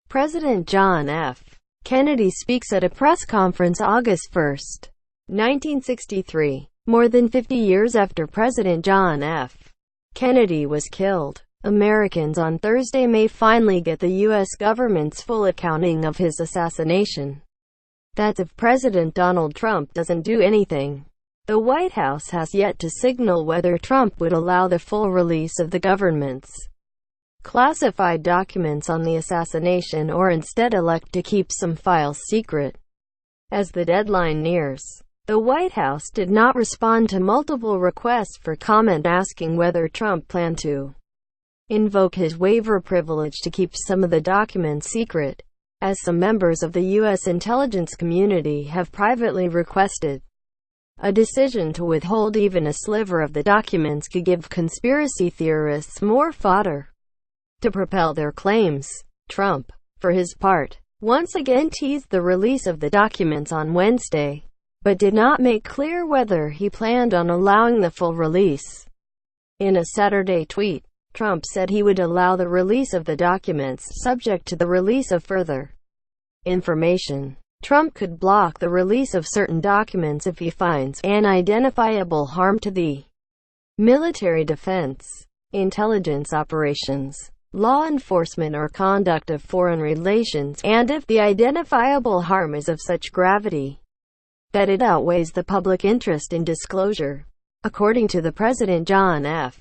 President John F. Kennedy speaks at a press conference August 1, 1963. More than 50 years after President John F. Kennedy was killed, Americans on Thursday may finally get the U.S. government's full accounting of his assassination. That's if President Donald Trump doesn't do anything. The White House has yet to signal whether Trump would allow the full release of the government's classified documents on the assassination or instead elect to keep some files secret. As the deadline nears, the White House did not respond to multiple requests for comment asking whether Trump planned to invoke his waiver privilege to keep some of the documents secret, as some members of the U.S. intelligence community have privately requested. A decision to withhold even a sliver of the documents could give conspiracy theorists more fodder to propel their claims. Trump, for his part, once again teased the release of the documents on Wednesday, but did not make clear whether he planned on allowing the full release. In a Saturday tweet, Trump said he would allow the release of the documents, subject to the release of further information. Trump could block the release of certain documents if he finds an identifiable harm to the military defense, intelligence operations, law enforcement or conduct of foreign relations, and if the identifiable harm is of such gravity that it outweighs the public interest in disclosure. According to the President John F.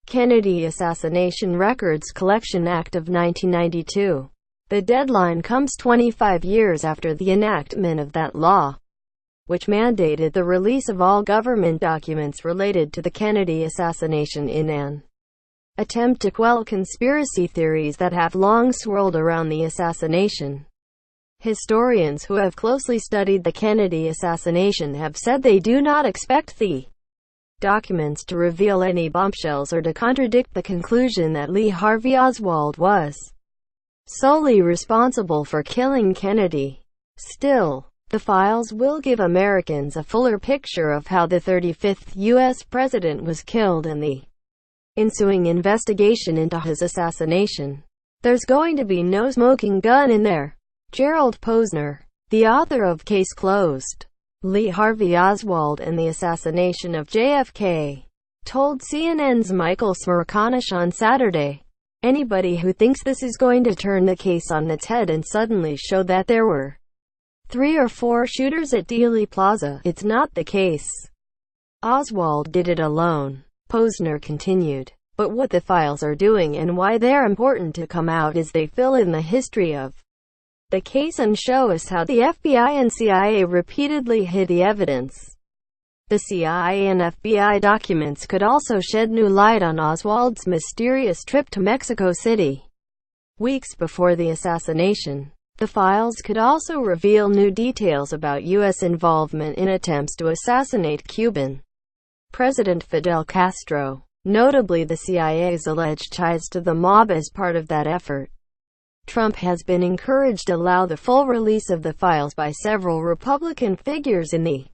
Kennedy Assassination Records Collection Act of 1992, the deadline comes 25 years after the enactment of that law, which mandated the release of all government documents related to the Kennedy assassination in an attempt to quell conspiracy theories that have long swirled around the assassination. Historians who have closely studied the Kennedy assassination have said they do not expect the documents to reveal any bombshells or to contradict the conclusion that Lee Harvey Oswald was solely responsible for killing Kennedy. Still, the files will give Americans a fuller picture of how the 35th U.S. president was killed and the ensuing investigation into his assassination. There's going to be no smoking gun in there. Gerald Posner, the author of Case Closed: Lee Harvey Oswald and the Assassination of JFK, told CNN's Michael Smerconish on Saturday, "Anybody who thinks this is going to turn the case on its head and suddenly show that there were 3 or 4 shooters at Dealey Plaza, it's not the case. Oswald did it alone." Posner continued, "But what the files are doing and why they're important to come out is they fill in the history of the case and show us how the FBI and CIA repeatedly hid the evidence. The CIA and FBI documents could also shed new light on Oswald's mysterious trip to Mexico City weeks before the assassination. The files could also reveal new details about U.S. involvement in attempts to assassinate Cuban President Fidel Castro, notably the CIA's alleged ties to the mob as part of that effort." Trump has been encouraged to allow the full release of the files by several Republican figures in the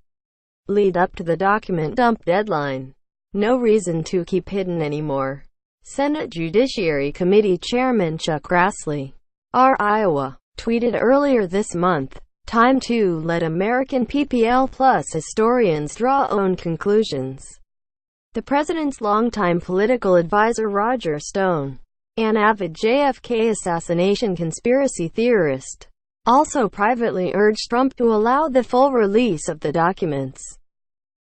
lead up to the document dump deadline. "No reason to keep hidden anymore," Senate Judiciary Committee Chairman Chuck Grassley, R. Iowa, tweeted earlier this month. "Time to let American PPL Plus historians draw own conclusions." The president's longtime political advisor Roger Stone, an avid JFK assassination conspiracy theorist, also privately urged Trump to allow the full release of the documents.